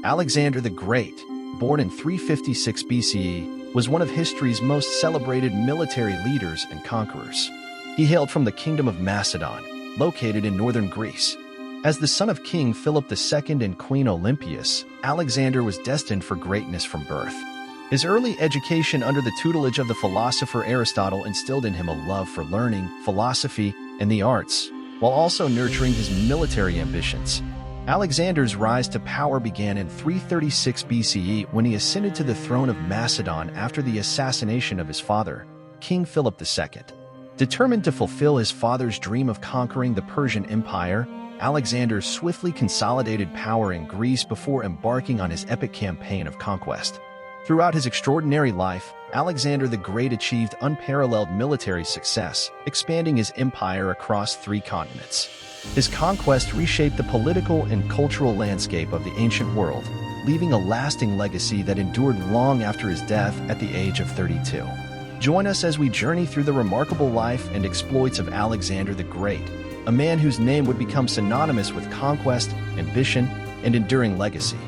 Alexander the Great, born in 356 BCE, was one of history's most celebrated military leaders and conquerors. He hailed from the Kingdom of Macedon, located in northern Greece. As the son of King Philip II and Queen Olympias, Alexander was destined for greatness from birth. His early education under the tutelage of the philosopher Aristotle instilled in him a love for learning, philosophy, and the arts, while also nurturing his military ambitions. Alexander's rise to power began in 336 BCE when he ascended to the throne of Macedon after the assassination of his father, King Philip II. Determined to fulfill his father's dream of conquering the Persian Empire, Alexander swiftly consolidated power in Greece before embarking on his epic campaign of conquest. Throughout his extraordinary life, Alexander the Great achieved unparalleled military success, expanding his empire across 3 continents. His conquest reshaped the political and cultural landscape of the ancient world, leaving a lasting legacy that endured long after his death at the age of 32. Join us as we journey through the remarkable life and exploits of Alexander the Great, a man whose name would become synonymous with conquest, ambition, and enduring legacy.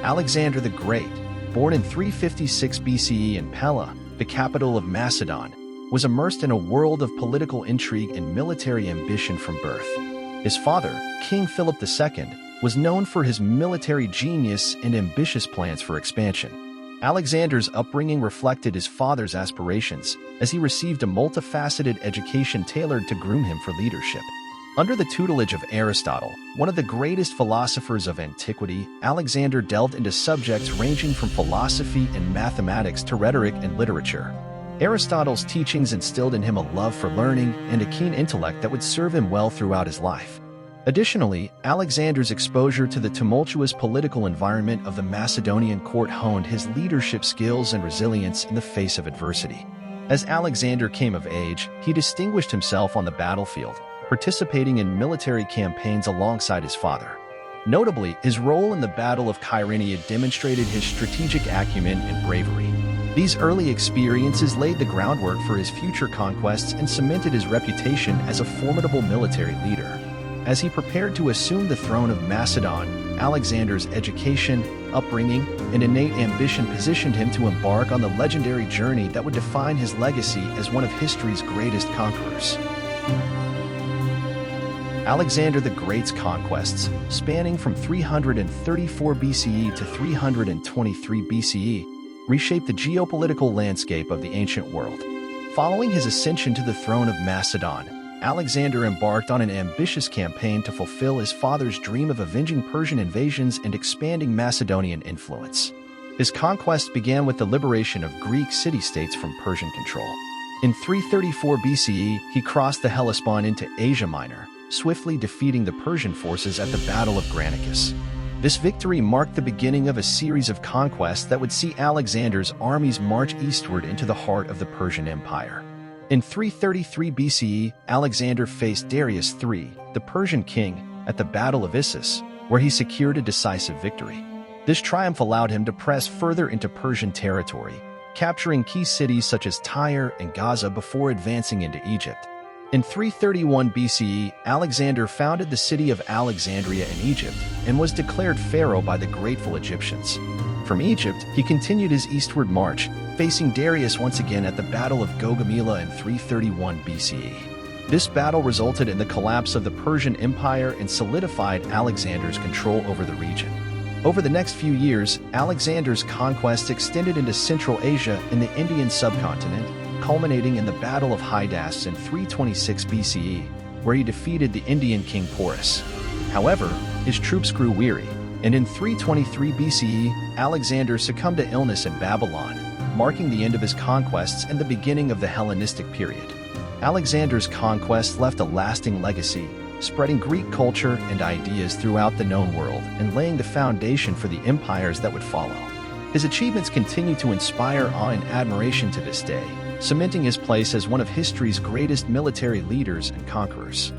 Alexander the Great, born in 356 BCE in Pella, the capital of Macedon, was immersed in a world of political intrigue and military ambition from birth. His father, King Philip II, was known for his military genius and ambitious plans for expansion. Alexander's upbringing reflected his father's aspirations, as he received a multifaceted education tailored to groom him for leadership. Under the tutelage of Aristotle, one of the greatest philosophers of antiquity, Alexander delved into subjects ranging from philosophy and mathematics to rhetoric and literature. Aristotle's teachings instilled in him a love for learning and a keen intellect that would serve him well throughout his life. Additionally, Alexander's exposure to the tumultuous political environment of the Macedonian court honed his leadership skills and resilience in the face of adversity. As Alexander came of age, he distinguished himself on the battlefield, participating in military campaigns alongside his father. Notably, his role in the Battle of Kyrenia demonstrated his strategic acumen and bravery. These early experiences laid the groundwork for his future conquests and cemented his reputation as a formidable military leader. As he prepared to assume the throne of Macedon, Alexander's education, upbringing, and innate ambition positioned him to embark on the legendary journey that would define his legacy as one of history's greatest conquerors. Alexander the Great's conquests, spanning from 334 BCE to 323 BCE, reshaped the geopolitical landscape of the ancient world. Following his ascension to the throne of Macedon, Alexander embarked on an ambitious campaign to fulfill his father's dream of avenging Persian invasions and expanding Macedonian influence. His conquest began with the liberation of Greek city-states from Persian control. In 334 BCE, he crossed the Hellespont into Asia Minor, swiftly defeating the Persian forces at the Battle of Granicus. This victory marked the beginning of a series of conquests that would see Alexander's armies march eastward into the heart of the Persian Empire. In 333 BCE, Alexander faced Darius III, the Persian king, at the Battle of Issus, where he secured a decisive victory. This triumph allowed him to press further into Persian territory, capturing key cities such as Tyre and Gaza before advancing into Egypt. In 331 BCE, Alexander founded the city of Alexandria in Egypt and was declared pharaoh by the grateful Egyptians. From Egypt, he continued his eastward march, facing Darius once again at the Battle of Gaugamela in 331 BCE. This battle resulted in the collapse of the Persian Empire and solidified Alexander's control over the region. Over the next few years, Alexander's conquests extended into Central Asia and the Indian subcontinent, culminating in the Battle of Hydaspes in 326 BCE, where he defeated the Indian king Porus. However, his troops grew weary, and in 323 BCE, Alexander succumbed to illness in Babylon, marking the end of his conquests and the beginning of the Hellenistic period. Alexander's conquests left a lasting legacy, spreading Greek culture and ideas throughout the known world and laying the foundation for the empires that would follow. His achievements continue to inspire awe and admiration to this day, cementing his place as one of history's greatest military leaders and conquerors.